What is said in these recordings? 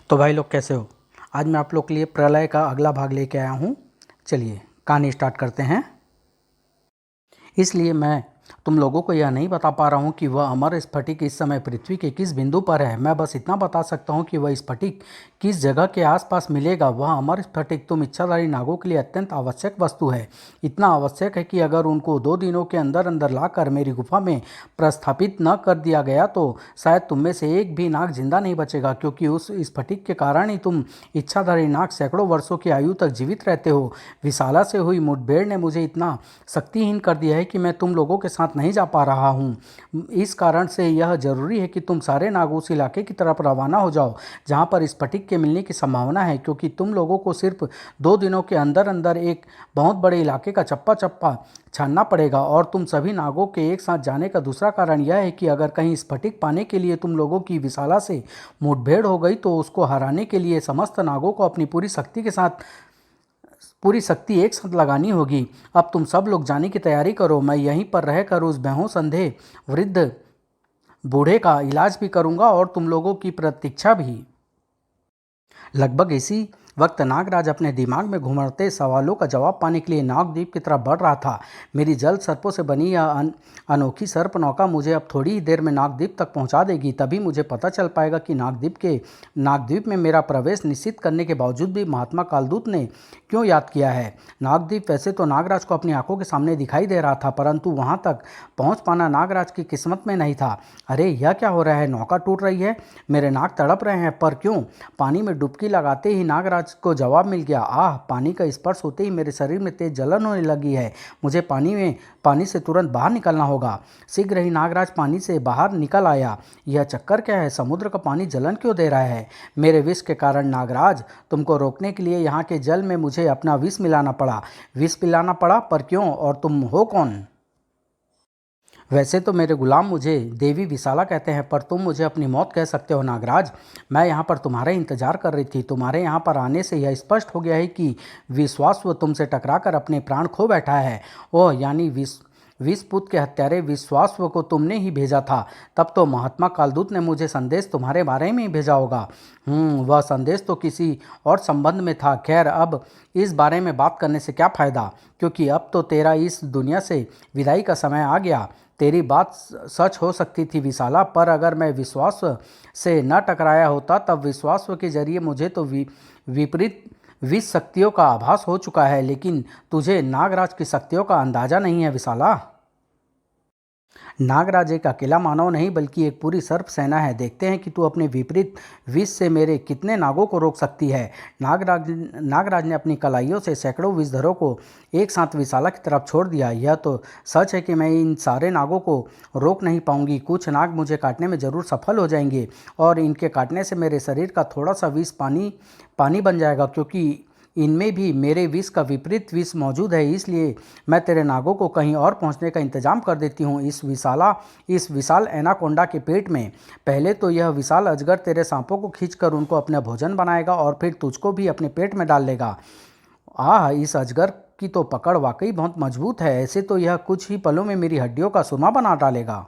तो भाई लोग कैसे हो। आज मैं आप लोग के लिए प्रलय का अगला भाग लेके आया हूँ। चलिए कहानी स्टार्ट करते हैं। इसलिए मैं तुम लोगों को यह नहीं बता पा रहा हूँ कि वह अमर स्फटिक इस समय पृथ्वी के किस बिंदु पर है। मैं बस इतना बता सकता हूँ कि वह स्फटिक किस जगह के आसपास मिलेगा। वह अमर स्फटिक तुम इच्छाधारी नागों के लिए अत्यंत आवश्यक वस्तु है। इतना आवश्यक है कि अगर उनको 2 दिनों के अंदर अंदर लाकर मेरी गुफा में प्रस्थापित न कर दिया गया तो शायद तुम में से एक भी नाग जिंदा नहीं बचेगा, क्योंकि उस स्फटिक के कारण ही तुम इच्छाधारी नाग सैकड़ों वर्षों की आयु तक जीवित रहते हो। विशाला से हुई मुठभेड़ ने मुझे इतना शक्तिहीन कर दिया है कि मैं तुम लोगों के साथ नहीं जा पा रहा हूँ। इस कारण से यह जरूरी है कि तुम सारे नाग उस इलाके की तरफ रवाना हो जाओ जहाँ पर स्फटिक के मिलने की संभावना है, क्योंकि तुम लोगों को सिर्फ 2 दिनों के अंदर अंदर एक बहुत बड़े इलाके का चप्पा चप्पा छानना पड़ेगा। और तुम सभी नागों के एक साथ जाने का दूसरा कारण यह है कि अगर कहीं स्फटिक पाने के लिए तुम लोगों की विशाला से मुठभेड़ हो गई तो उसको हराने के लिए समस्त नागों को अपनी पूरी शक्ति एक साथ लगानी होगी। अब तुम सब लोग जाने की तैयारी करो। मैं यहीं पर रहकर उस बेहोश अंधे वृद्ध बूढ़े का इलाज भी करूंगा और तुम लोगों की प्रतीक्षा भी। लगभग इसी वक्त नागराज अपने दिमाग में घुमड़ते सवालों का जवाब पाने के लिए नागद्वीप की तरफ बढ़ रहा था। मेरी जल सर्पों से बनी यह अनोखी सर्प नौका मुझे अब थोड़ी ही देर में नागद्वीप तक पहुंचा देगी। तभी मुझे पता चल पाएगा कि नागद्वीप में मेरा प्रवेश निश्चित करने के बावजूद भी महात्मा कालदूत ने क्यों याद किया है। नागद्वीप वैसे तो नागराज को अपनी आंखों के सामने दिखाई दे रहा था, परंतु वहां तक पहुंच पाना नागराज की किस्मत में नहीं था। अरे यह क्या हो रहा है? नौका टूट रही है, मेरे नाक तड़प रहे हैं, पर क्यों? पानी में डुबकी लगाते ही नागराज को जवाब मिल गया। आह, पानी का स्पर्श होते ही मेरे शरीर में तेज जलन होने लगी है। मुझे पानी से तुरंत बाहर निकलना होगा। शीघ्र ही नागराज पानी से बाहर निकल आया। यह चक्कर क्या है? समुद्र का पानी जलन क्यों दे रहा है? मेरे विष के कारण नागराज। तुमको रोकने के लिए यहाँ के जल में मुझे अपना विष मिलाना पड़ा। विष पिलाना पड़ा, पर क्यों? और तुम हो कौन? वैसे तो मेरे गुलाम मुझे देवी विशाला कहते हैं, पर तुम मुझे अपनी मौत कह सकते हो नागराज। मैं यहाँ पर तुम्हारा इंतजार कर रही थी। तुम्हारे यहाँ पर आने से यह स्पष्ट हो गया है कि विश्वासव तुमसे टकराकर अपने प्राण खो बैठा है। ओह, यानी विषपुत के हत्यारे विश्वासव को तुमने ही भेजा था। तब तो महात्मा कालदूत ने मुझे संदेश तुम्हारे बारे में ही भेजा होगा। वह संदेश तो किसी और संबंध में था। खैर, अब इस बारे में बात करने से क्या फ़ायदा, क्योंकि अब तो तेरा इस दुनिया से विदाई का समय आ गया। तेरी बात सच हो सकती थी विशाला, पर अगर मैं विश्वास से न टकराया होता तब विश्वास के जरिए मुझे तो विपरीत विष शक्तियों का आभास हो चुका है। लेकिन तुझे नागराज की शक्तियों का अंदाजा नहीं है विशाला। नागराज एक अकेला मानव नहीं बल्कि एक पूरी सर्प सेना है। देखते हैं कि तू अपने विपरीत विष से मेरे कितने नागों को रोक सकती है। नागराज ने अपनी कलाइयों से सैकड़ों विषधरों को एक साथ विशाला की तरफ छोड़ दिया। यह तो सच है कि मैं इन सारे नागों को रोक नहीं पाऊंगी। कुछ नाग मुझे काटने में ज़रूर सफल हो जाएंगे और इनके काटने से मेरे शरीर का थोड़ा सा विष पानी बन जाएगा, क्योंकि इनमें भी मेरे विष का विपरीत विष मौजूद है। इसलिए मैं तेरे नागों को कहीं और पहुंचने का इंतजाम कर देती हूँ, इस विशाल एनाकोंडा के पेट में। पहले तो यह विशाल अजगर तेरे सांपों को खींचकर उनको अपना भोजन बनाएगा और फिर तुझको भी अपने पेट में डाल लेगा। आह, इस अजगर की तो पकड़ वाकई बहुत मजबूत है। ऐसे तो यह कुछ ही पलों में मेरी हड्डियों का सुरमा बना डालेगा।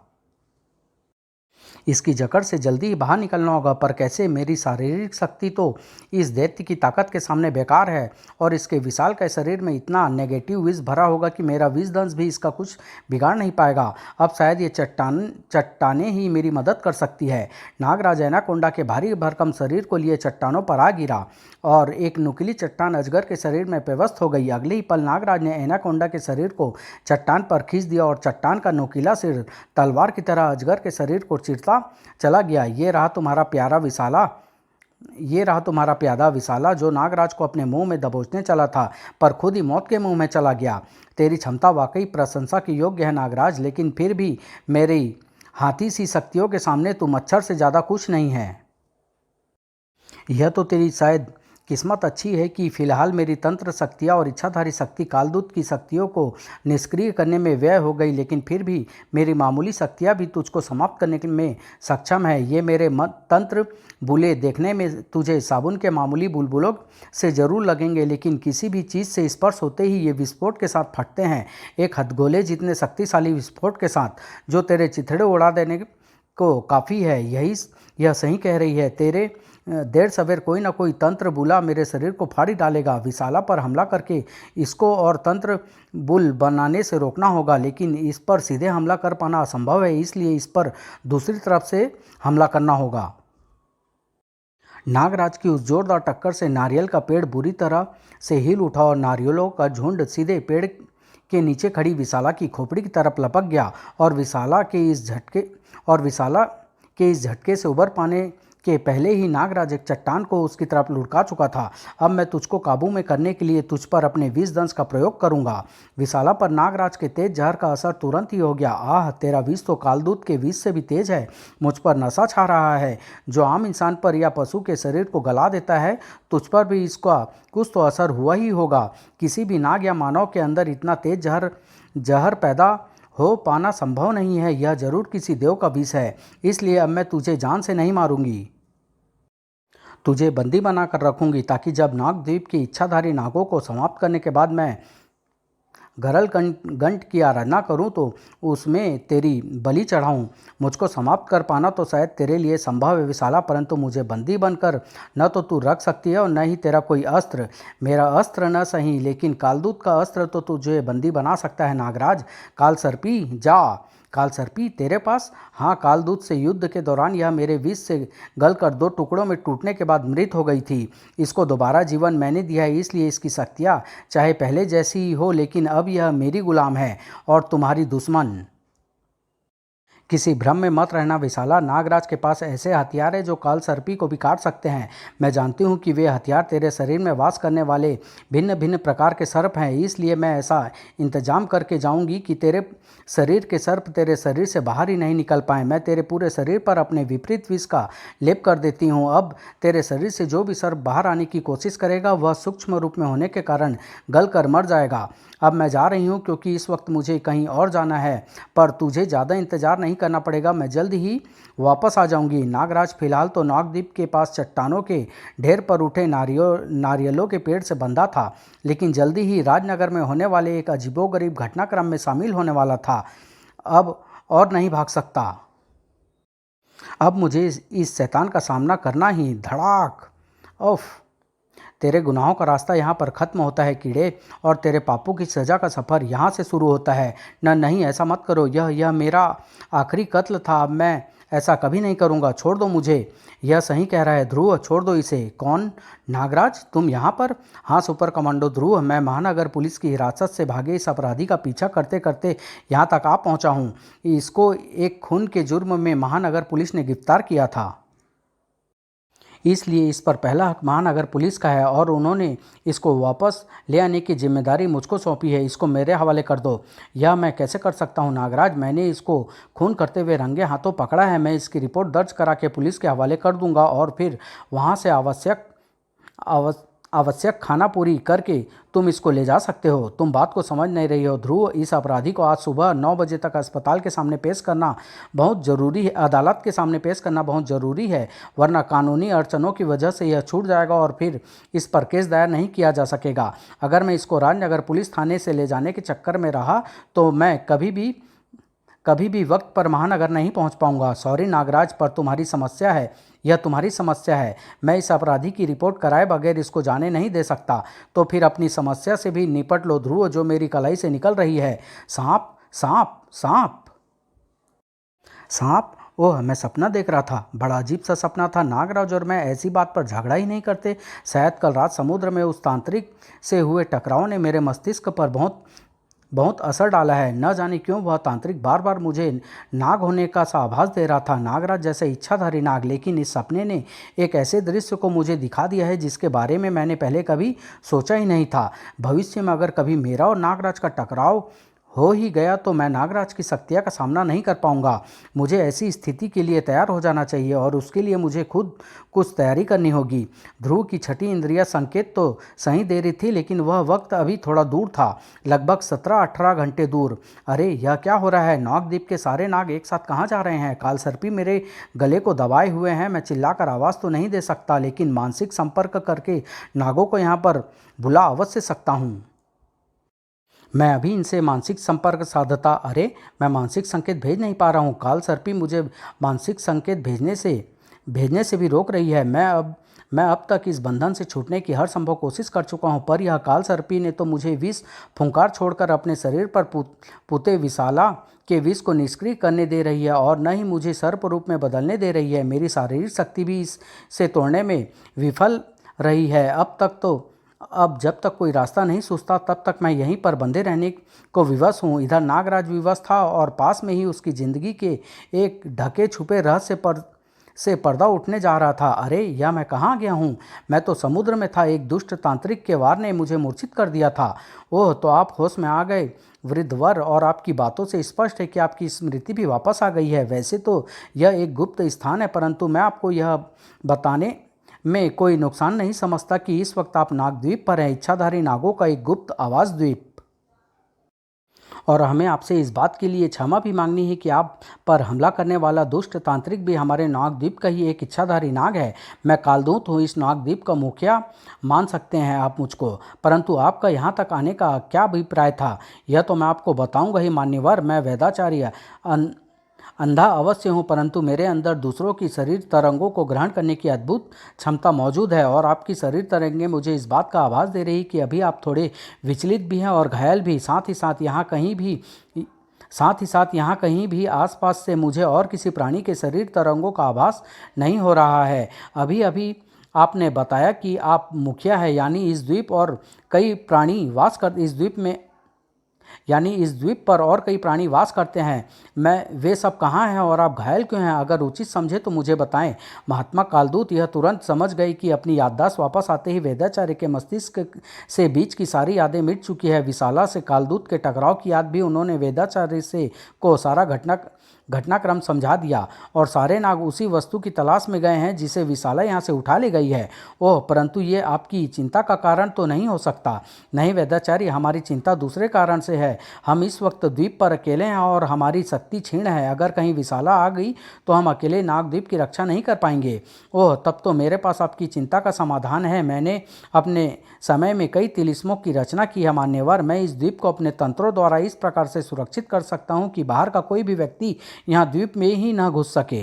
इसकी जकड़ से जल्दी ही बाहर निकलना होगा, पर कैसे? मेरी शारीरिक शक्ति तो इस दैत्य की ताकत के सामने बेकार है और इसके विशाल के शरीर में इतना नेगेटिव विष भरा होगा कि मेरा विष दंश भी इसका कुछ बिगाड़ नहीं पाएगा। अब शायद ये चट्टानें ही मेरी मदद कर सकती है। नागराज एनाकोंडा के भारी भरकम शरीर को लिए चट्टानों पर आ गिरा और एक नुकीली चट्टान अजगर के शरीर में पेवस्त हो गई। अगले ही पल नागराज ने एनाकोंडा के शरीर को चट्टान पर खींच दिया और चट्टान का नुकीला सिर तलवार की तरह अजगर के शरीर को चीरता चला गया। ये रहा तुम्हारा प्यादा विशाला, जो नागराज को अपने मुंह में दबोचने चला था पर खुद ही मौत के मुंह में चला गया। तेरी क्षमता वाकई प्रशंसा की योग्य है नागराज, लेकिन फिर भी मेरी हाथी सी शक्तियों के सामने तू मच्छर से ज़्यादा कुछ नहीं है। यह तो तेरी शायद किस्मत अच्छी है कि फिलहाल मेरी तंत्र शक्तियाँ और इच्छाधारी शक्ति कालदूत की शक्तियों को निष्क्रिय करने में व्यय हो गई, लेकिन फिर भी मेरी मामूली शक्तियाँ भी तुझको समाप्त करने में सक्षम है। ये मेरे तंत्र बुले देखने में तुझे साबुन के मामूली बुलबुलों से ज़रूर लगेंगे, लेकिन किसी भी चीज़ से स्पर्श होते ही ये विस्फोट के साथ फटते हैं। एक हथगोले जितने शक्तिशाली विस्फोट के साथ जो तेरे चिथड़े उड़ा देने को काफ़ी है। यह सही कह रही है। तेरे देर सवेर कोई ना कोई तंत्र बुला मेरे शरीर को फाड़ी डालेगा। विशाला पर हमला करके इसको और तंत्र बुल बनाने से रोकना होगा, लेकिन इस पर सीधे हमला कर पाना असंभव है, इसलिए इस पर दूसरी तरफ से हमला करना होगा। नागराज की उस जोरदार टक्कर से नारियल का पेड़ बुरी तरह से हिल उठा और नारियलों का झुंड सीधे पेड़ के नीचे खड़ी विशाला की खोपड़ी की तरफ लपक गया और विशाला के इस झटके से उबर पाने के पहले ही नागराज एक चट्टान को उसकी तरफ लुढ़का चुका था। अब मैं तुझको काबू में करने के लिए तुझ पर अपने विष दंश का प्रयोग करूंगा। विशाला पर नागराज के तेज जहर का असर तुरंत ही हो गया। आह, तेरा विष तो कालदूत के विष से भी तेज है। मुझ पर नशा छा रहा है जो आम इंसान पर या पशु के शरीर को गला देता है, तुझ पर भी इसका कुछ तो असर हुआ ही होगा। किसी भी नाग या मानव के अंदर इतना तेज जहर पैदा हो पाना संभव नहीं है। यह जरूर किसी देव का विष है, इसलिए अब मैं तुझे जान से नहीं मारूंगी। तुझे बंदी बनाकर रखूंगी ताकि जब नागद्वीप की इच्छाधारी नागों को समाप्त करने के बाद मैं गरल गंट की आराधना करूं तो उसमें तेरी बलि चढ़ाऊं। मुझको समाप्त कर पाना तो शायद तेरे लिए संभव है विशाला, परंतु मुझे बंदी बनकर न तो तू रख सकती है और न ही तेरा कोई अस्त्र। मेरा अस्त्र न सही, लेकिन कालदूत का अस्त्र तो तुझे बंदी बना सकता है। नागराज, कालसर्पी जा। कालसर्पी तेरे पास? हाँ, कालदूत से युद्ध के दौरान यह मेरे विष से गलकर 2 टुकड़ों में टूटने के बाद मृत हो गई थी। इसको दोबारा जीवन मैंने दिया है, इसलिए इसकी शक्तियाँ चाहे पहले जैसी ही हो, लेकिन अब यह मेरी गुलाम है और तुम्हारी दुश्मन। किसी भ्रम में मत रहना विशाला, नागराज के पास ऐसे हथियार है जो कालसर्पी को भी काट सकते हैं। मैं जानती हूँ कि वे हथियार तेरे शरीर में वास करने वाले भिन्न भिन्न प्रकार के सर्प हैं, इसलिए मैं ऐसा इंतजाम करके जाऊँगी कि तेरे शरीर के सर्प तेरे शरीर से बाहर ही नहीं निकल पाएँ। मैं तेरे पूरे शरीर पर अपने विपरीत विष का लेप कर देती हूँ। अब तेरे शरीर से जो भी सर्प बाहर आने की कोशिश करेगा वह सूक्ष्म रूप में होने के कारण गल कर मर जाएगा। अब मैं जा रही हूँ क्योंकि इस वक्त मुझे कहीं और जाना है, पर तुझे ज़्यादा इंतज़ार नहीं करना पड़ेगा, मैं जल्द ही वापस आ जाऊंगी। नागराज फिलहाल तो नागद्वीप के पास चट्टानों के ढेर पर उठे नारियलों के पेड़ से बंधा था, लेकिन जल्दी ही राजनगर में होने वाले एक अजीबोगरीब घटनाक्रम में शामिल होने वाला था। अब और नहीं भाग सकता। अब मुझे इस शैतान का सामना करना ही। धड़ाक। उफ, तेरे गुनाहों का रास्ता यहाँ पर खत्म होता है कीड़े, और तेरे पापों की सज़ा का सफ़र यहाँ से शुरू होता है। नहीं, ऐसा मत करो। यह मेरा आखिरी कत्ल था। अब मैं ऐसा कभी नहीं करूँगा। छोड़ दो मुझे। यह सही कह रहा है ध्रुव, छोड़ दो इसे। कौन? नागराज, तुम यहाँ पर? हाँ सुपर कमांडो ध्रुव, मैं महानगर पुलिस की हिरासत से भागे इस अपराधी का पीछा करते करते यहाँ तक आ पहुँचा हूँ। इसको एक खून के जुर्म में महानगर पुलिस ने गिरफ्तार किया था, इसलिए इस पर पहला हक महानगर पुलिस का है और उन्होंने इसको वापस ले आने की जिम्मेदारी मुझको सौंपी है। इसको मेरे हवाले कर दो। यह मैं कैसे कर सकता हूँ नागराज? मैंने इसको खून करते हुए रंगे हाथों पकड़ा है। मैं इसकी रिपोर्ट दर्ज करा के पुलिस के हवाले कर दूंगा और फिर वहाँ से आवश्यक खाना पूरी करके तुम इसको ले जा सकते हो। तुम बात को समझ नहीं रही हो ध्रुव। इस अपराधी को आज सुबह 9 बजे तक अस्पताल के सामने पेश करना बहुत ज़रूरी है, अदालत के सामने पेश करना बहुत ज़रूरी है, वरना कानूनी अड़चनों की वजह से यह छूट जाएगा और फिर इस पर केस दायर नहीं किया जा सकेगा। अगर मैं इसको राजनगर पुलिस थाने से ले जाने के चक्कर में रहा तो मैं कभी भी वक्त पर महानगर नहीं पहुंच पाऊंगा। सॉरी नागराज, पर तुम्हारी समस्या है, यह तुम्हारी समस्या है। मैं इस अपराधी की रिपोर्ट कराए बगैर इसको जाने नहीं दे सकता। तो फिर अपनी समस्या से भी निपट लो ध्रुव, जो मेरी कलाई से निकल रही है। सांप सांप सांप सांप। ओह, मैं सपना देख रहा था। बड़ा अजीब सा सपना था। नागराज और मैं ऐसी बात पर झगड़ा ही नहीं करते। शायद कल रात समुद्र में उस तांत्रिक से हुए टकराव ने मेरे मस्तिष्क पर बहुत असर डाला है। न जाने क्यों वह तांत्रिक बार बार मुझे नाग होने का सा आभास दे रहा था, नागराज जैसे इच्छाधारी नाग। लेकिन इस सपने ने एक ऐसे दृश्य को मुझे दिखा दिया है जिसके बारे में मैंने पहले कभी सोचा ही नहीं था। भविष्य में अगर कभी मेरा और नागराज का टकराव हो ही गया तो मैं नागराज की शक्तियाँ का सामना नहीं कर पाऊंगा। मुझे ऐसी स्थिति के लिए तैयार हो जाना चाहिए और उसके लिए मुझे खुद कुछ तैयारी करनी होगी। ध्रुव की छठी इंद्रिया संकेत तो सही दे रही थी, लेकिन वह वक्त अभी थोड़ा दूर था, लगभग 17-18 घंटे दूर। अरे यह क्या हो रहा है? नागद्वीप के सारे नाग एक साथ कहाँ जा रहे हैं? कालसर्पी मेरे गले को दबाए हुए हैं। मैं चिल्लाकर आवाज़ तो नहीं दे सकता, लेकिन मानसिक संपर्क करके नागों को यहाँ पर बुला अवश्य सकता हूँ। मैं अभी इनसे मानसिक संपर्क साधता। अरे, मैं मानसिक संकेत भेज नहीं पा रहा हूँ। कालसर्पी मुझे मानसिक संकेत भेजने से भेजने से भी रोक रही है। मैं अब तक इस बंधन से छूटने की हर संभव कोशिश कर चुका हूँ, पर यह काल सर्पी ने तो मुझे विष फुंकार छोड़कर अपने शरीर पर पुते विशाला के विष को निष्क्रिय करने दे रही है, और न ही मुझे सर्प रूप में बदलने दे रही है। मेरी शारीरिक शक्ति भी इससे तोड़ने में विफल रही है। अब जब तक कोई रास्ता नहीं सूझता तब तक मैं यहीं पर बंधे रहने को विवश हूँ। इधर नागराज विवश था और पास में ही उसकी जिंदगी के एक ढके छुपे रहस्य से पर्दा उठने जा रहा था। अरे, यह मैं कहाँ गया हूँ? मैं तो समुद्र में था। एक दुष्ट तांत्रिक के वार ने मुझे मूर्छित कर दिया था। ओह, तो आप होश में आ गए वृद्धवर, और आपकी बातों से स्पष्ट है कि आपकी स्मृति भी वापस आ गई है। वैसे तो यह एक गुप्त स्थान है, परंतु मैं आपको यह बताने में कोई नुकसान नहीं समझता कि इस वक्त आप नागद्वीप पर हैं, इच्छाधारी नागों का एक गुप्त आवास द्वीप। और हमें आपसे इस बात के लिए क्षमा भी मांगनी है कि आप पर हमला करने वाला दुष्ट तांत्रिक भी हमारे नागद्वीप का ही एक इच्छाधारी नाग है। मैं कालदूत हूँ, इस नागद्वीप का मुखिया मान सकते हैं आप मुझको, परंतु आपका यहाँ तक आने का क्या अभिप्राय था, यह तो मैं आपको बताऊंगा ही मान्यवर। मैं वेदाचार्य अंधा अवश्य हूँ, परंतु मेरे अंदर दूसरों की शरीर तरंगों को ग्रहण करने की अद्भुत क्षमता मौजूद है, और आपकी शरीर तरंगें मुझे इस बात का आभास दे रही कि अभी आप थोड़े विचलित भी हैं और घायल भी। साथ ही साथ यहाँ कहीं भी आसपास से मुझे और किसी प्राणी के शरीर तरंगों का आभास नहीं हो रहा है। अभी अभी आपने बताया कि आप मुखिया है, यानी इस द्वीप पर और कई प्राणी वास करते हैं। वे सब कहाँ हैं और आप घायल क्यों हैं? अगर उचित समझे तो मुझे बताएं। महात्मा कालदूत यह तुरंत समझ गए कि अपनी याददाश्त वापस आते ही वेदाचार्य के मस्तिष्क से बीच की सारी यादें मिट चुकी है। विशाला से कालदूत के टकराव की याद भी उन्होंने वेदाचार्य से को सारा घटनाक्रम समझा दिया, और सारे नाग उसी वस्तु की तलाश में गए हैं जिसे विशाला यहाँ से उठा ले गई है। ओह, परंतु ये आपकी चिंता का कारण तो नहीं हो सकता। नहीं वेदाचार्य, हमारी चिंता दूसरे कारण से है। हम इस वक्त द्वीप पर अकेले हैं और हमारी शक्ति क्षीण है। अगर कहीं विशाला आ गई तो हम अकेले नागद्वीप की रक्षा नहीं कर पाएंगे। ओह, तब तो मेरे पास आपकी चिंता का समाधान है। मैंने अपने समय में कई तिलिस्मों की रचना की है मान्यवर। मैं इस द्वीप को अपने तंत्रों द्वारा इस प्रकार से सुरक्षित कर सकता हूँ कि बाहर का कोई भी व्यक्ति यहाँ द्वीप में ही न घुस सके।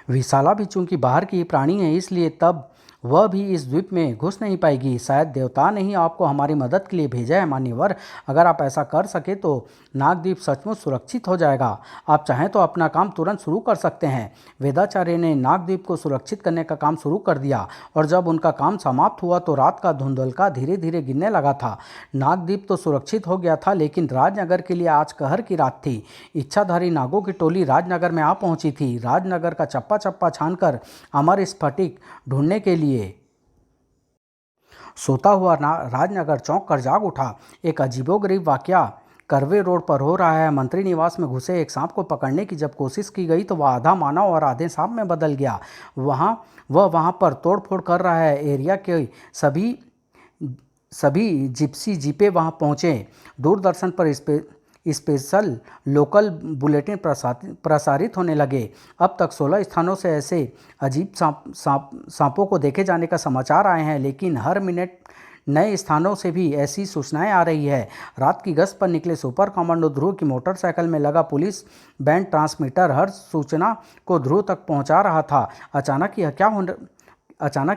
विशाला भी चूंकि बाहर की प्राणी है, इसलिए तब वह भी इस द्वीप में घुस नहीं पाएगी। शायद देवता ने ही आपको हमारी मदद के लिए भेजा है मान्यवर। अगर आप ऐसा कर सके तो नागद्वीप सचमुच सुरक्षित हो जाएगा। आप चाहें तो अपना काम तुरंत शुरू कर सकते हैं। वेदाचार्य ने नागद्वीप को सुरक्षित करने का काम शुरू कर दिया, और जब उनका काम समाप्त हुआ तो रात का धुंधलका धीरे धीरे गिरने लगा था। नागद्वीप तो सुरक्षित हो गया था, लेकिन राजनगर के लिए आज कहर की रात थी। इच्छाधारी नागों की टोली राजनगर में आ पहुंची थी। राजनगर का चप्पा चप्पा छानकर अमर स्फटिक ढूंढने के लिए सोता हुआ राजनगर चौंक कर जाग उठा। एक अजीबोगरीब वाकया करवे रोड पर हो रहा है। मंत्री निवास में घुसे एक सांप को पकड़ने की जब कोशिश की गई तो वह आधा मानव और आधे सांप में बदल गया। वहाँ पर तोड़फोड़ कर रहा है। एरिया के सभी जिप्सी जीपे वहाँ पहुँचे। दूरदर्शन पर स्पेशल लोकल बुलेटिन प्रसारित होने लगे। अब तक 16 स्थानों से ऐसे अजीब सांपों को देखे जाने का समाचार आए हैं, लेकिन हर मिनट नए स्थानों से भी ऐसी सूचनाएं आ रही है। रात की गश्त पर निकले सुपर कमांडो ध्रुव की मोटरसाइकिल में लगा पुलिस बैंड ट्रांसमीटर हर सूचना को ध्रुव तक पहुंचा रहा था। अचानक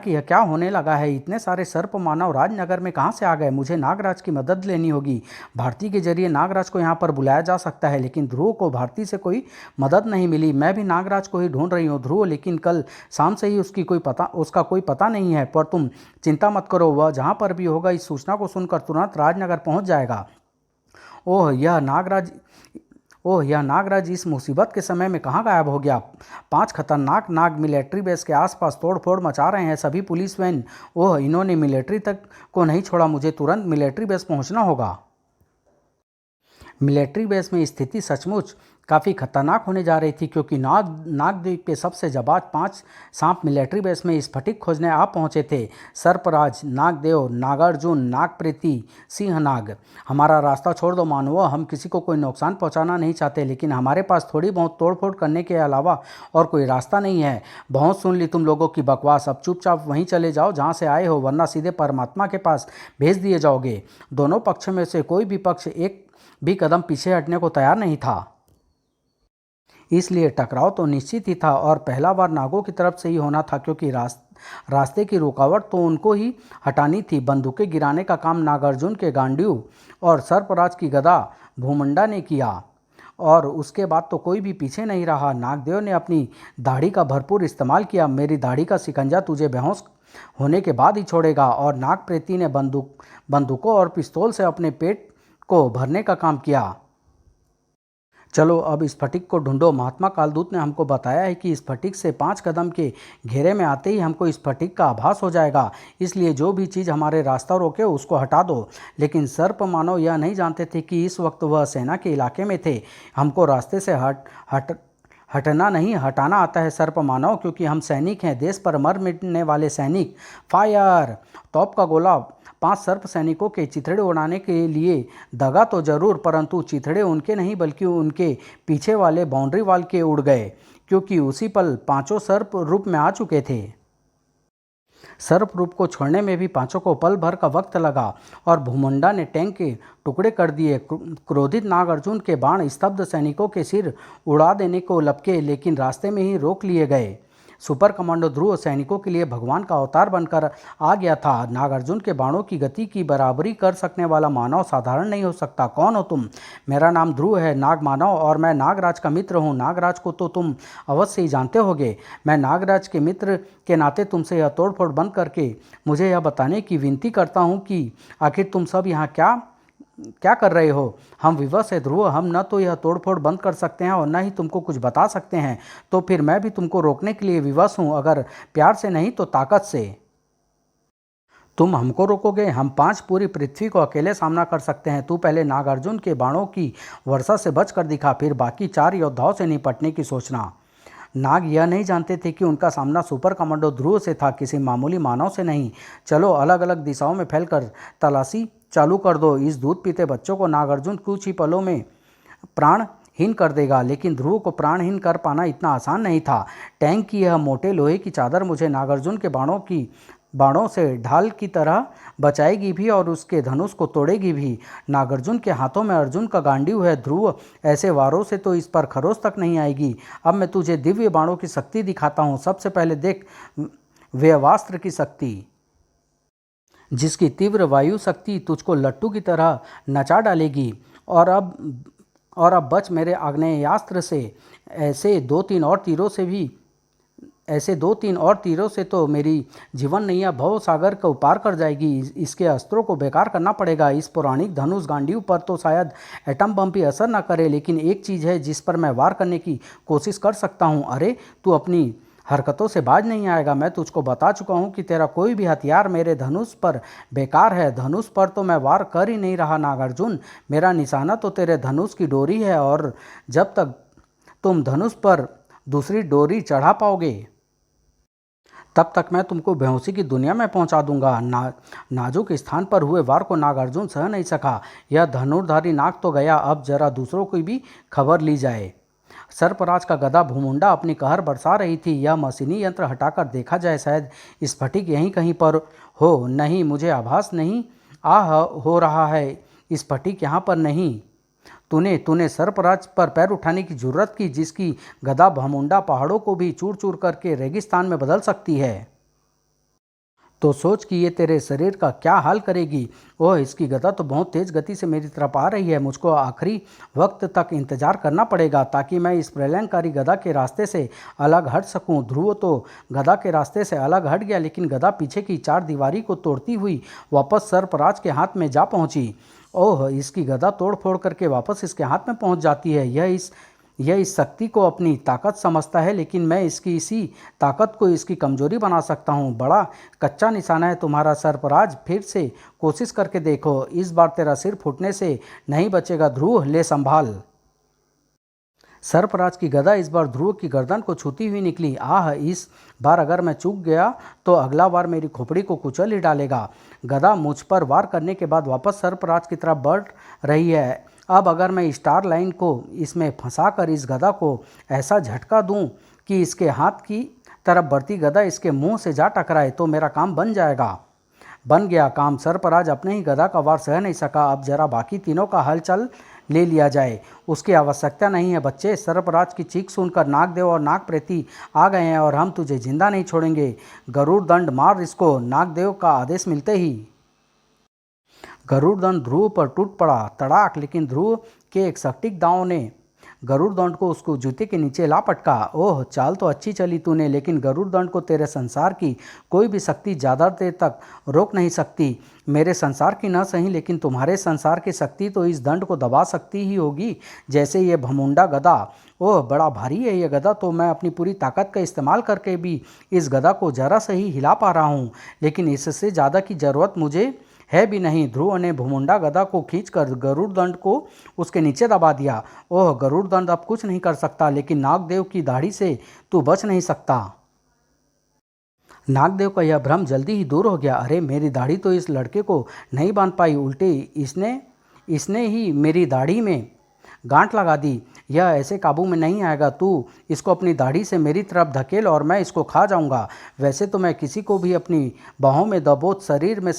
यह क्या होने लगा है? इतने सारे सर्प मानव राजनगर में कहाँ से आ गए? मुझे नागराज की मदद लेनी होगी। भारती के जरिए नागराज को यहाँ पर बुलाया जा सकता है, लेकिन ध्रुव को भारती से कोई मदद नहीं मिली। मैं भी नागराज को ही ढूंढ रही हूँ ध्रुव, लेकिन कल शाम से ही उसका कोई पता नहीं है। पर तुम चिंता मत करो, वह जहाँ पर भी होगा इस सूचना को सुनकर तुरंत राजनगर पहुँच जाएगा। यह नागराज इस मुसीबत के समय में कहाँ गायब हो गया? 5 खतरनाक नाग मिलिट्री बेस के आसपास तोड़फोड़ मचा रहे हैं। सभी पुलिस वैन, इन्होंने मिलिट्री तक को नहीं छोड़ा। मुझे तुरंत मिलिट्री बेस पहुंचना होगा। मिलिट्री बेस में स्थिति सचमुच काफ़ी खतरनाक होने जा रही थी, क्योंकि नागद्वीप के सबसे जाबाज 5 सांप मिलिट्री बेस में स्फटिक खोजने आ पहुंचे थे। सर्पराज, नागदेव, नागार्जुन, नागप्रीति, सिंहनाग। हमारा रास्ता छोड़ दो मानवो, हम किसी को कोई नुकसान पहुंचाना नहीं चाहते, लेकिन हमारे पास थोड़ी बहुत तोड़फोड़ करने के अलावा और कोई रास्ता नहीं है। बहुत सुन ली तुम लोगों की बकवास। अब चुपचाप वहीं चले जाओ जहाँ से आए हो, वरना सीधे परमात्मा के पास भेज दिए जाओगे। दोनों पक्ष में से कोई भी पक्ष एक भी कदम पीछे हटने को तैयार नहीं था। इसलिए टकराव तो निश्चित ही था और पहला बार नागों की तरफ से ही होना था, क्योंकि रास्ते की रुकावट तो उनको ही हटानी थी। बंदूकें गिराने का काम नागार्जुन के गांडीव और सर्पराज की गदा भूमंडा ने किया और उसके बाद तो कोई भी पीछे नहीं रहा। नागदेव ने अपनी दाढ़ी का भरपूर इस्तेमाल किया। मेरी दाढ़ी का शिकंजा तुझे बेहोश होने के बाद ही छोड़ेगा। और नाग प्रेती ने बंदूकों और पिस्तौल से अपने पेट को भरने का काम किया। चलो अब स्फटिक को ढूंढो। महात्मा कालदूत ने हमको बताया है कि स्फटिक से 5 कदम के घेरे में आते ही हमको स्फटिक का आभास हो जाएगा, इसलिए जो भी चीज़ हमारे रास्ता रोके उसको हटा दो। लेकिन सर्प मानव यह नहीं जानते थे कि इस वक्त वह सेना के इलाके में थे। हमको रास्ते से हटना नहीं, हटाना आता है सर्प मानव, क्योंकि हम सैनिक हैं, देश पर मर मिटने वाले सैनिक। फायर! तोप का गोला 5 सर्प सैनिकों के चिथड़े उड़ाने के लिए दगा तो जरूर, परंतु चिथड़े उनके नहीं बल्कि उनके पीछे वाले बाउंड्री वाल के उड़ गए, क्योंकि उसी पल पांचों सर्प रूप में आ चुके थे। सर्प रूप को छोड़ने में भी पांचों को पल भर का वक्त लगा और भूमंडा ने टैंक के टुकड़े कर दिए। क्रोधित नागार्जुन के बाण स्तब्ध सैनिकों के सिर उड़ा देने को लपके, लेकिन रास्ते में ही रोक लिए गए। सुपर कमांडो ध्रुव सैनिकों के लिए भगवान का अवतार बनकर आ गया था। नागार्जुन के बाणों की गति की बराबरी कर सकने वाला मानव साधारण नहीं हो सकता। कौन हो तुम? मेरा नाम ध्रुव है, नाग मानव, और मैं नागराज का मित्र हूँ। नागराज को तो तुम अवश्य ही जानते होगे। मैं नागराज के मित्र के नाते तुमसे यह तोड़फोड़ बंद करके मुझे यह बताने की विनती करता हूँ कि आखिर तुम सब यहाँ क्या कर रहे हो? हम विवश है ध्रुव, हम न तो यह तोड़फोड़ बंद कर सकते हैं और न ही तुमको कुछ बता सकते हैं, तो फिर मैं भी तुमको रोकने के लिए विवश हूँ, अगर प्यार से नहीं तो ताकत से। तुम हमको रोकोगे? हम 5 पूरी पृथ्वी को अकेले सामना कर सकते हैं। तू पहले नागार्जुन के बाणों की वर्षा से बच कर दिखा, फिर बाकी 4 योद्धाओं से निपटने की सोचना। नाग यह नहीं जानते थे कि उनका सामना सुपर कमांडो ध्रुव से था, किसी मामूली मानव से नहीं। चलो अलग अलग दिशाओं में फैलकर तलाशी चालू कर दो। इस दूध पीते बच्चों को नागार्जुन कुछ ही पलों में प्राणहीन कर देगा, लेकिन ध्रुव को प्राणहीन कर पाना इतना आसान नहीं था। टैंक की यह मोटे लोहे की चादर मुझे नागार्जुन के बाणों से ढाल की तरह बचाएगी भी और उसके धनुष को तोड़ेगी भी। नागार्जुन के हाथों में अर्जुन का गांडीव है ध्रुव, ऐसे वारों से तो इस पर खरोच तक नहीं आएगी। अब मैं तुझे दिव्य बाणों की शक्ति दिखाता हूँ। सबसे पहले देख व्यवास्त्र की शक्ति, जिसकी तीव्र वायु शक्ति तुझको लट्टू की तरह नचा डालेगी। और अब बच मेरे आग्नेयास्त्र से। ऐसे 2-3 और तीरों से तो मेरी जीवन नैया भव सागर को पार कर जाएगी। इसके अस्त्रों को बेकार करना पड़ेगा। इस पौराणिक धनुष गांडीव पर तो शायद एटम बम भी असर न करे, लेकिन एक चीज़ है जिस पर मैं वार करने की कोशिश कर सकता हूँ। अरे तू अपनी हरकतों से बाज नहीं आएगा। मैं तुझको बता चुका हूँ कि तेरा कोई भी हथियार मेरे धनुष पर बेकार है। धनुष पर तो मैं वार कर ही नहीं रहा नागार्जुन, मेरा निशाना तो तेरे धनुष की डोरी है, और जब तक तुम धनुष पर दूसरी डोरी चढ़ा पाओगे तब तक मैं तुमको बेहोशी की दुनिया में पहुंचा दूंगा। नाजुक स्थान पर हुए वार को नागार्जुन सह नहीं सका। यह धनुर्धारी नाग तो गया, अब जरा दूसरों की भी खबर ली जाए। सर्पराज का गदा भूमुंडा अपनी कहर बरसा रही थी। यह मशीनी यंत्र हटाकर देखा जाए, शायद स्फटिक यहीं कहीं पर हो। नहीं, मुझे आभास नहीं हो रहा है, स्फटिक यहाँ पर नहीं। तूने सर्पराज पर पैर उठाने की जुर्रत की, जिसकी गदा भूमुंडा पहाड़ों को भी चूर चूर करके रेगिस्तान में बदल सकती है। तो सोच कि ये तेरे शरीर का क्या हाल करेगी। ओह, इसकी गदा तो बहुत तेज गति से मेरी तरफ आ रही है। मुझको आखिरी वक्त तक इंतजार करना पड़ेगा ताकि मैं इस प्रलयंकारी गदा के रास्ते से अलग हट सकूं। ध्रुव तो गदा के रास्ते से अलग हट गया, लेकिन गदा पीछे की 4 दीवारी को तोड़ती हुई वापस सर्पराज के हाथ में जा पहुंची। ओह, इसकी गदा तोड़ फोड़ करके वापस इसके हाथ में पहुंच जाती है। यह इस शक्ति को अपनी ताकत समझता है, लेकिन मैं इसकी इसी ताकत को इसकी कमजोरी बना सकता हूँ। बड़ा कच्चा निशाना है तुम्हारा सर्पराज, फिर से कोशिश करके देखो। इस बार तेरा सिर फूटने से नहीं बचेगा ध्रुव, ले संभाल। सर्पराज की गदा इस बार ध्रुव की गर्दन को छूती हुई निकली। आह, इस बार अगर मैं चूक गया तो अगला बार मेरी खोपड़ी को कुचल ही डालेगा। गदा मुझ पर वार करने के बाद वापस सर्पराज की तरफ बढ़ रही है। अब अगर मैं स्टार लाइन को इसमें फंसाकर इस गदा को ऐसा झटका दूं कि इसके हाथ की तरफ बढ़ती गदा इसके मुंह से जा टकराए तो मेरा काम बन जाएगा। बन गया काम। सर्पराज अपने ही गदा का वार सह नहीं सका। अब जरा बाकी तीनों का हलचल ले लिया जाए। उसकी आवश्यकता नहीं है बच्चे। सर्पराज की चीख सुनकर नागदेव और नागप्रेती आ गए हैं और हम तुझे जिंदा नहीं छोड़ेंगे। गरुड़ दंड मार इसको। नागदेव का आदेश मिलते ही गरुड़दंड ध्रुव पर टूट पड़ा तड़ाक, लेकिन ध्रुव के एक सटीक दांव ने गरुड़दंड को उसको जूते के नीचे ला पटका। ओह, चाल तो अच्छी चली तूने, लेकिन गरुड़दंड को तेरे संसार की कोई भी शक्ति ज़्यादा देर तक रोक नहीं सकती। मेरे संसार की न सही, लेकिन तुम्हारे संसार की शक्ति तो इस दंड को दबा सकती ही होगी, जैसे ये भमुंडा गदा। ओह, बड़ा भारी है ये गदा, तो मैं अपनी पूरी ताकत का इस्तेमाल करके भी इस गदा को जरा सही हिला पा रहा हूँ, लेकिन इससे ज़्यादा की ज़रूरत मुझे है भी नहीं। ध्रुव ने भुमुंडा गदा को खींचकर गरुड़दंड को उसके नीचे दबा दिया। ओह, गरुड़दंड अब कुछ नहीं कर सकता, लेकिन नागदेव की दाढ़ी से तू बच नहीं सकता। नागदेव का यह भ्रम जल्दी ही दूर हो गया। अरे, मेरी दाढ़ी तो इस लड़के को नहीं बांध पाई, उल्टे इसने ही मेरी दाढ़ी में गांठ लगा दी। यह ऐसे काबू में नहीं आएगा। तू इसको अपनी दाढ़ी से मेरी तरफ धकेल और मैं इसको खा जाऊंगा। वैसे तो मैं किसी को भी अपनी बाहों में दबोच शरीर में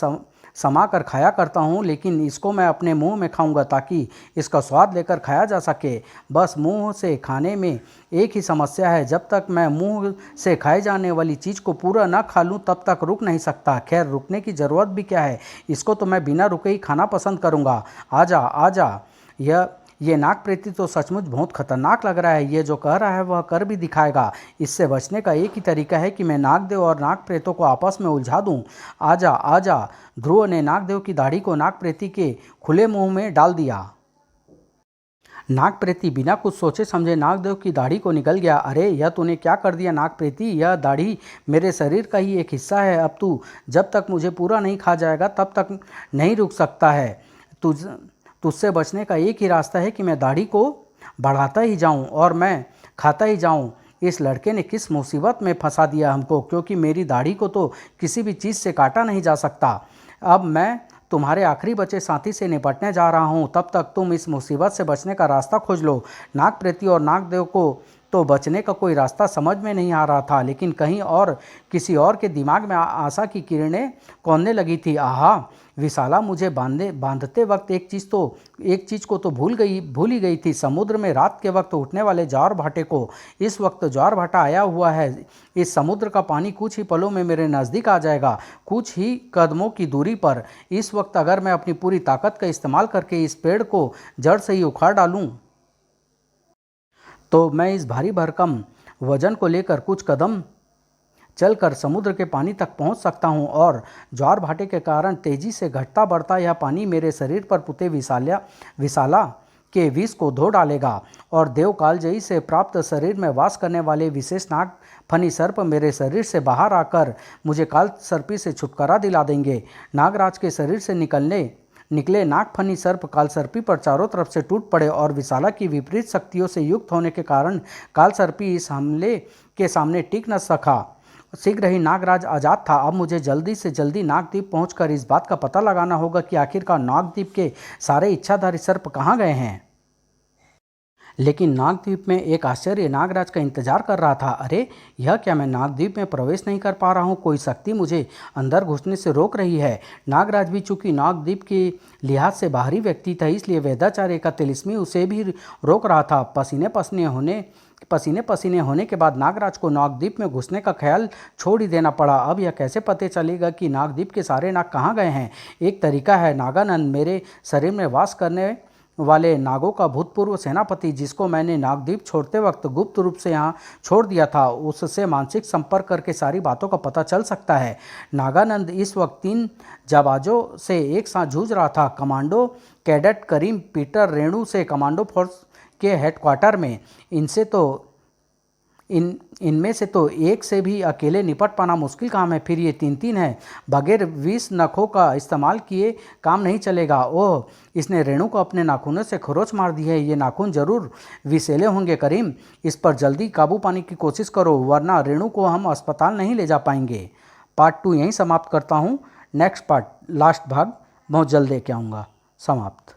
समा कर खाया करता हूँ, लेकिन इसको मैं अपने मुंह में खाऊंगा ताकि इसका स्वाद लेकर खाया जा सके। बस मुंह से खाने में एक ही समस्या है, जब तक मैं मुंह से खाए जाने वाली चीज़ को पूरा ना खा लूँ तब तक रुक नहीं सकता। खैर, रुकने की ज़रूरत भी क्या है, इसको तो मैं बिना रुके ही खाना पसंद करूँगा। आजा आजा। ये नागप्रेती तो सचमुच बहुत खतरनाक लग रहा है। ये जो कह रहा है वह कर भी दिखाएगा। इससे बचने का एक ही तरीका है कि मैं नागदेव और नागप्रेतों को आपस में उलझा दूं। आजा आजा। ध्रुव ने नागदेव की दाढ़ी को नागप्रेती के खुले मुंह में डाल दिया। नागप्रेती बिना कुछ सोचे समझे नागदेव की दाढ़ी को निगल गया। अरे, यह तूने क्या कर दिया नागप्रेती? यह दाढ़ी मेरे शरीर का ही एक हिस्सा है। अब तू जब तक मुझे पूरा नहीं खा जाएगा तब तक नहीं रुक सकता है। तुझसे बचने का एक ही रास्ता है कि मैं दाढ़ी को बढ़ाता ही जाऊं और मैं खाता ही जाऊं। इस लड़के ने किस मुसीबत में फंसा दिया हमको, क्योंकि मेरी दाढ़ी को तो किसी भी चीज़ से काटा नहीं जा सकता। अब मैं तुम्हारे आखिरी बचे साथी से निपटने जा रहा हूं, तब तक तुम इस मुसीबत से बचने का रास्ता खोज लो। नागप्रेती और नागदेव को तो बचने का कोई रास्ता समझ में नहीं आ रहा था, लेकिन कहीं और किसी और के दिमाग में आशा की किरणें कौंधने लगी थी। आहा, विशाला मुझे बांधते वक्त एक चीज़ को तो भूल ही गई थी। समुद्र में रात के वक्त उठने वाले ज्वार भाटे को। इस वक्त ज्वार भाटा आया हुआ है। इस समुद्र का पानी कुछ ही पलों में मेरे नज़दीक आ जाएगा, कुछ ही कदमों की दूरी पर। इस वक्त अगर मैं अपनी पूरी ताकत का इस्तेमाल करके इस पेड़ को जड़ से ही उखाड़ डालूं तो मैं इस भारी भरकम वजन को लेकर कुछ कदम चलकर समुद्र के पानी तक पहुंच सकता हूं, और ज्वार भाटे के कारण तेजी से घटता बढ़ता यह पानी मेरे शरीर पर पुते विशाला के विष को धो डालेगा, और देवकालजयी से प्राप्त शरीर में वास करने वाले विशेष नाग फनी सर्प मेरे शरीर से बाहर आकर मुझे काल सर्पी से छुटकारा दिला देंगे। नागराज के शरीर से निकले नागफनी सर्प कालसर्पी पर चारों तरफ से टूट पड़े, और विशाला की विपरीत शक्तियों से युक्त होने के कारण कालसर्पी इस हमले के सामने टिक न सका। शीघ्र ही नागराज आजाद था। अब मुझे जल्दी से जल्दी नागद्वीप पहुंचकर इस बात का पता लगाना होगा कि आखिरकार नागद्वीप के सारे इच्छाधारी सर्प कहाँ गए हैं। लेकिन नागद्वीप में एक आश्चर्य नागराज का इंतजार कर रहा था। अरे, यह क्या, मैं नागद्वीप में प्रवेश नहीं कर पा रहा हूँ? कोई शक्ति मुझे अंदर घुसने से रोक रही है। नागराज भी चूंकि नागद्वीप के लिहाज से बाहरी व्यक्ति था, इसलिए वेदाचार्य का तिलिस्मी उसे भी रोक रहा था। पसीने पसीने होने के बाद नागराज को नागद्वीप में घुसने का ख्याल छोड़ ही देना पड़ा। अब यह कैसे पता चलेगा कि नागद्वीप के सारे नाग कहाँ गए हैं? एक तरीका है। नागानंद, मेरे शरीर में वास करने वाले नागों का भूतपूर्व सेनापति, जिसको मैंने नागद्वीप छोड़ते वक्त गुप्त रूप से यहाँ छोड़ दिया था, उससे मानसिक संपर्क करके सारी बातों का पता चल सकता है। नागानंद इस वक्त 3 जाबाजों से एक साथ जूझ रहा था। कमांडो कैडेट करीम पीटर रेणु से कमांडो फोर्स के हेडक्वार्टर में। इनमें से तो एक से भी अकेले निपट पाना मुश्किल काम है, फिर ये 3 हैं। बगैर 20 नखों का इस्तेमाल किए काम नहीं चलेगा। ओह, इसने रेणु को अपने नाखूनों से खरोच मार दी है। ये नाखून जरूर विषैले होंगे। करीम, इस पर जल्दी काबू पाने की कोशिश करो, वरना रेणु को हम अस्पताल नहीं ले जा पाएंगे। पार्ट 2 यहीं समाप्त करता हूँ। नेक्स्ट पार्ट, लास्ट भाग बहुत जल्द लेके आऊँगा। समाप्त।